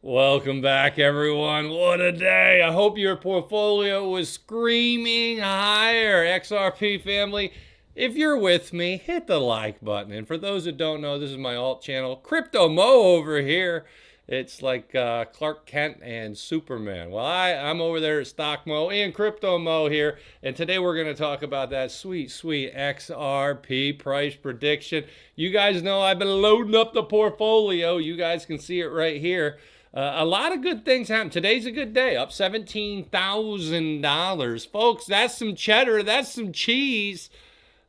Welcome back, everyone. What a day. I hope your portfolio was screaming higher, XRP family. If you're with me, hit the like button. And for those who don't know, this is my alt channel, Crypto Mo over here. It's like Clark Kent and Superman. Well, I'm over there at Stock Mo and Crypto Mo here. And today we're going to talk about that sweet, sweet XRP price prediction. You guys know I've been loading up the portfolio. You guys can see it right here. A lot of good things happen. Today's a good day, up $17,000. Folks, that's some cheddar. That's some cheese.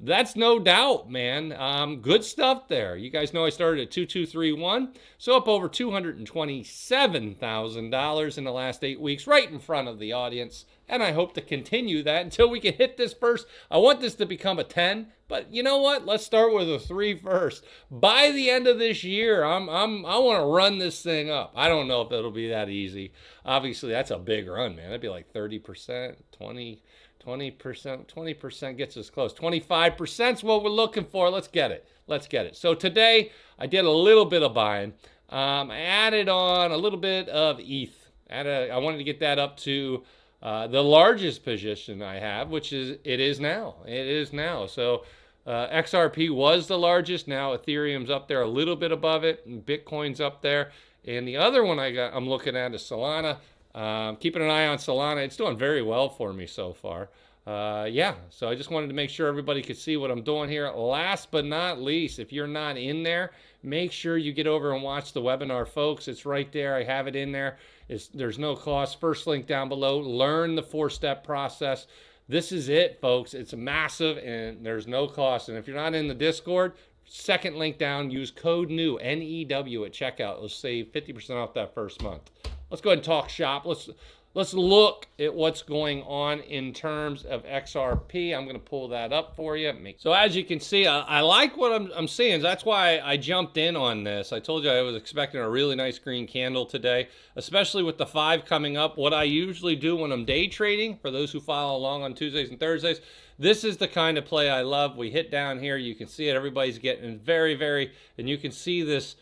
That's no doubt, man. Good stuff there. You guys know I started at 2231, so up over $227,000 in the last 8 weeks, right in front of the audience. And I hope to continue that until we can hit this first. I want this to become a 10, but you know what? Let's start with a 3 first. By the end of this year, I want to run this thing up. I don't know if it'll be that easy. Obviously, that's a big run, man. That'd be like 30%, 20% gets us close. 25% is what we're looking for. Let's get it. Let's get it. So today I did a little bit of buying. I added on a little bit of ETH. I wanted to get that up to the largest position I have, which is it is now. It is now. So XRP was the largest. Now Ethereum's up there a little bit above it, and Bitcoin's up there. And the other one I'm looking at is Solana. Keeping an eye on Solana. It's doing very well for me so far. Yeah, so I just wanted to make sure everybody could see what I'm doing here. Last but not least, if you're not in there, make sure you get over and watch the webinar, folks. It's right there. I have it in there. There's no cost. First link down below. Learn the 4-step process. This is it, folks. It's massive and there's no cost. And if you're not in the Discord, second link down, use code NEW, N-E-W at checkout. It'll save 50% off that first month. Let's go ahead and talk shop. Let's look at what's going on in terms of XRP. I'm going to pull that up for you. So as you can see, I like what I'm seeing. That's why I jumped in on this. I told you I was expecting a really nice green candle today, especially with the 5 coming up. What I usually do when I'm day trading, for those who follow along on Tuesdays and Thursdays, this is the kind of play I love. We hit down here. You can see it. Everybody's getting very, and you can see this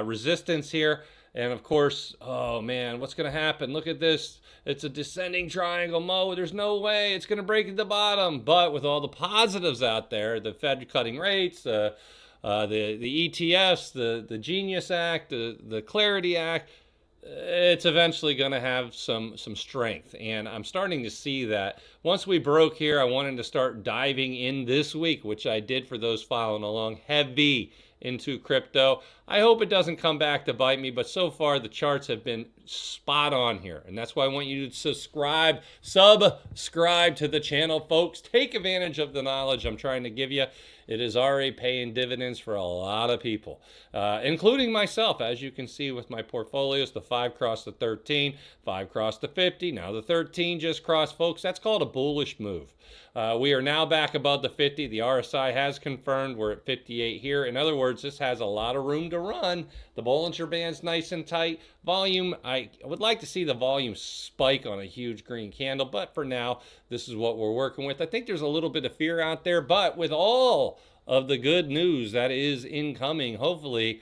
resistance here. And of course, oh man, what's going to happen? Look at this. It's a descending triangle, Mo. There's no way it's going to break at the bottom. But with all the positives out there, the Fed cutting rates, the ETFs, the Genius Act, the Clarity Act, it's eventually going to have some strength. And I'm starting to see that. Once we broke here, I wanted to start diving in this week, which I did for those following along, heavy into crypto. I hope it doesn't come back to bite me, but so far the charts have been spot on here. And that's why I want you to subscribe to the channel, folks. Take advantage of the knowledge I'm trying to give you. It is already paying dividends for a lot of people, including myself. As you can see with my portfolios, the 5 crossed the 13, 5 crossed the 50. Now the 13 just crossed, folks. That's called a bullish move. We are now back above the 50. The RSI has confirmed we're at 58 here. In other words, this has a lot of room to run. The Bollinger Band's nice and tight. Volume, I would like to see the volume spike on a huge green candle, but for now, this is what we're working with. I think there's a little bit of fear out there, but with all of the good news that is incoming, hopefully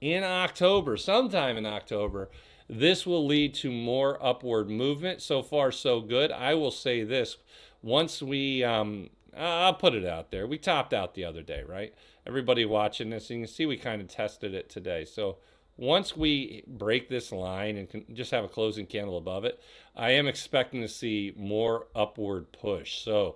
in October, sometime in October, this will lead to more upward movement. So far, so good. I will say this. Once we, I'll put it out there. We topped out the other day, right? Everybody watching this, you can see we kind of tested it today. So once we break this line and can just have a closing candle above it, I am expecting to see more upward push. So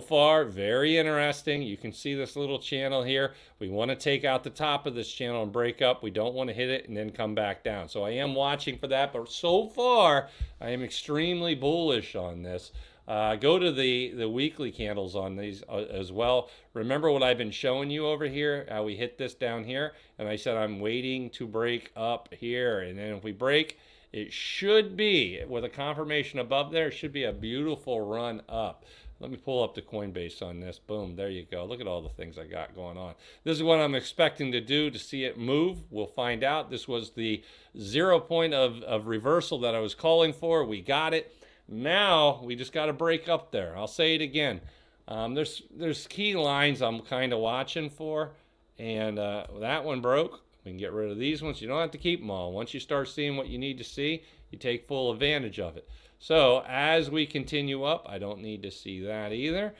far, very interesting. You can see this little channel here. We want to take out the top of this channel and break up. We don't want to hit it and then come back down. So I am watching for that, but so far, I am extremely bullish on this. Go to the weekly candles on these as well. Remember what I've been showing you over here, how we hit this down here, and I said I'm waiting to break up here, and then if we break, it should be, with a confirmation above there, it should be a beautiful run up. Let me pull up the Coinbase on this. Boom, there you go. Look at all the things I got going on. This is what I'm expecting to do to see it move. We'll find out. This was the 0 point of reversal that I was calling for. We got it. Now we just got to break up there. I'll say it again. There's key lines I'm kind of watching for, and that one broke. We can get rid of these ones. You don't have to keep them all. Once you start seeing what you need to see, you take full advantage of it. So as we continue up, I don't need to see that either.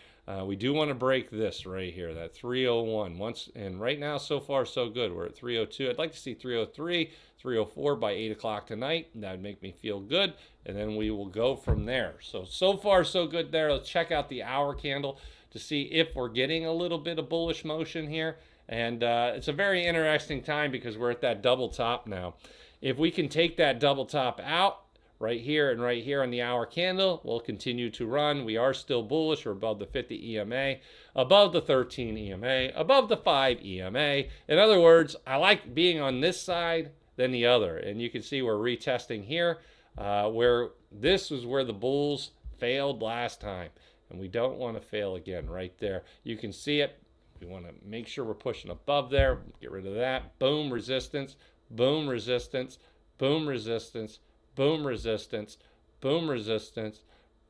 We do want to break this right here, that 301. And right now, so far, so good. We're at 302. I'd like to see 303, 304 by 8 o'clock tonight. That would make me feel good. And then we will go from there. So far, so good there. Let's check out the hour candle to see if we're getting a little bit of bullish motion here. And it's a very interesting time because we're at that double top now. If we can take that double top out, right here and right here on the hour candle, we'll continue to run. We are still bullish. We're above the 50 EMA, above the 13 EMA, above the 5 EMA. In other words, I like being on this side than the other. And you can see we're retesting here, where this was where the bulls failed last time. And we don't want to fail again right there. You can see it. We want to make sure we're pushing above there. Get rid of that. Boom, resistance. Boom, resistance. Boom, resistance. Boom, resistance, boom, resistance.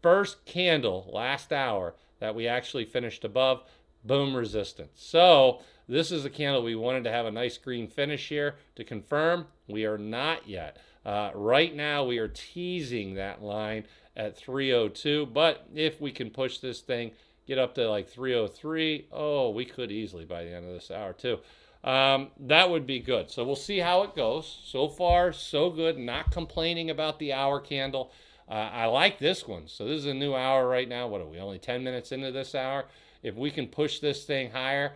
First candle last hour that we actually finished above, boom, resistance. So this is a candle we wanted to have a nice green finish here. To confirm, we are not yet. Right now we are teasing that line at 302, but if we can push this thing, get up to like 303, oh, we could easily by the end of this hour too. That would be good. So we'll see how it goes. So far, so good. Not complaining about the hour candle. I like this one. So this is a new hour right now. What are we, only 10 minutes into this hour? If we can push this thing higher,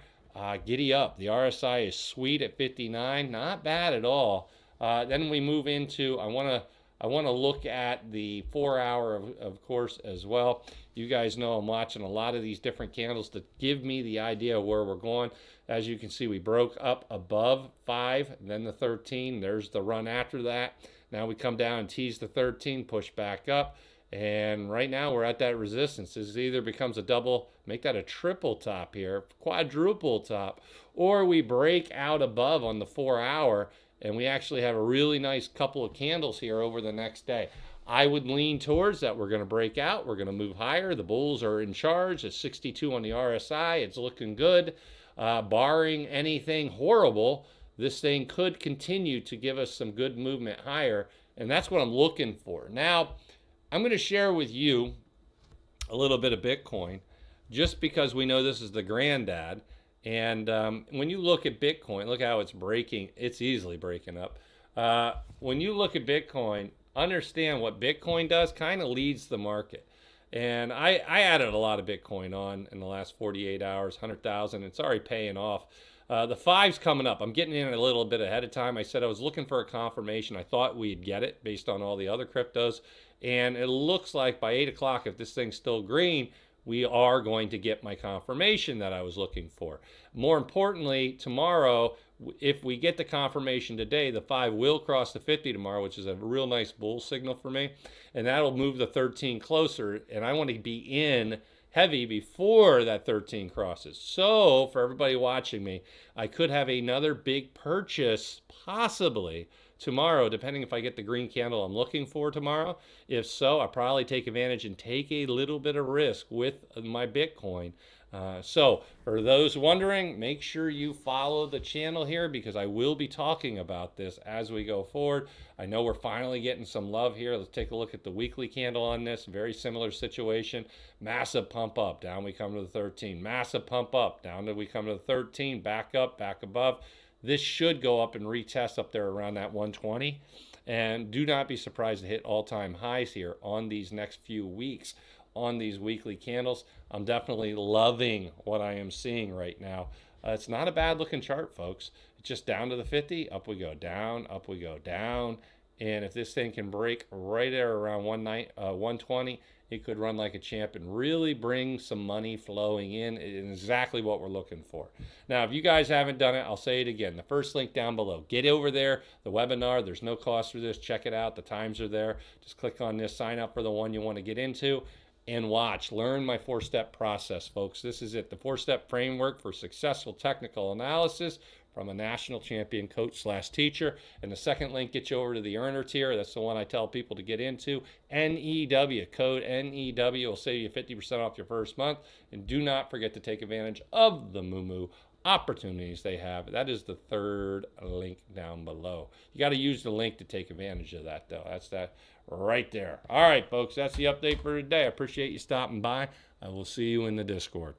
giddy up. The RSI is sweet at 59. Not bad at all. Then we move into, I want to look at the 4 hour, of course, as well. You guys know I'm watching a lot of these different candles to give me the idea of where we're going. As you can see, we broke up above 5, then the 13. There's the run after that. Now we come down and tease the 13, push back up. And right now we're at that resistance. This either becomes a double, make that a triple top here, quadruple top, or we break out above on the 4 hour and we actually have a really nice couple of candles here over the next day. I would lean towards that. We're going to break out. We're going to move higher. The bulls are in charge. It's 62 on the RSI. It's looking good. Barring anything horrible, this thing could continue to give us some good movement higher. And that's what I'm looking for. Now, I'm going to share with you a little bit of Bitcoin just because we know this is the granddad. And when you look at Bitcoin, look how it's breaking. It's easily breaking up. When you look at Bitcoin, understand what Bitcoin does kind of leads the market. And I added a lot of Bitcoin on in the last 48 hours, 100,000. It's already paying off. The 5's coming up. I'm getting in a little bit ahead of time. I said I was looking for a confirmation. I thought we'd get it based on all the other cryptos. And it looks like by 8 o'clock, if this thing's still green, we are going to get my confirmation that I was looking for. More importantly, tomorrow, if we get the confirmation today, the 5 will cross the 50 tomorrow, which is a real nice bull signal for me. And that'll move the 13 closer. And I want to be in heavy before that 13 crosses. So for everybody watching me, I could have another big purchase possibly tomorrow, depending if I get the green candle I'm looking for tomorrow. If so, I'll probably take advantage and take a little bit of risk with my Bitcoin. So for those wondering, make sure you follow the channel here because I will be talking about this as we go forward. I know we're finally getting some love here. Let's take a look at the weekly candle on this. Very similar situation. Massive pump up. Down we come to the 13. Massive pump up. Down we come to the 13. Back up, back above. This should go up and retest up there around that 120. And do not be surprised to hit all-time highs here on these next few weeks on these weekly candles. I'm definitely loving what I am seeing right now. It's not a bad looking chart, folks. It's just down to the 50, up we go, down, up we go, down. And if this thing can break right there around 120, it could run like a champ and really bring some money flowing in. Exactly what we're looking for. Now, if you guys haven't done it, I'll say it again. The first link down below. Get over there, the webinar. There's no cost for this. Check it out. The times are there. Just click on this. Sign up for the one you want to get into. And watch, learn my 4-step process, folks. This is it, the 4-step framework for successful technical analysis from a national champion coach/teacher. And the second link gets you over to the earner tier. That's the one I tell people to get into. NEW, code NEW will save you 50% off your first month. And do not forget to take advantage of the Moomoo opportunities they have. That is the third link down below. You got to use the link to take advantage of that, though. That's that right there. All right, folks, that's the update for today. I appreciate you stopping by. I will see you in the Discord.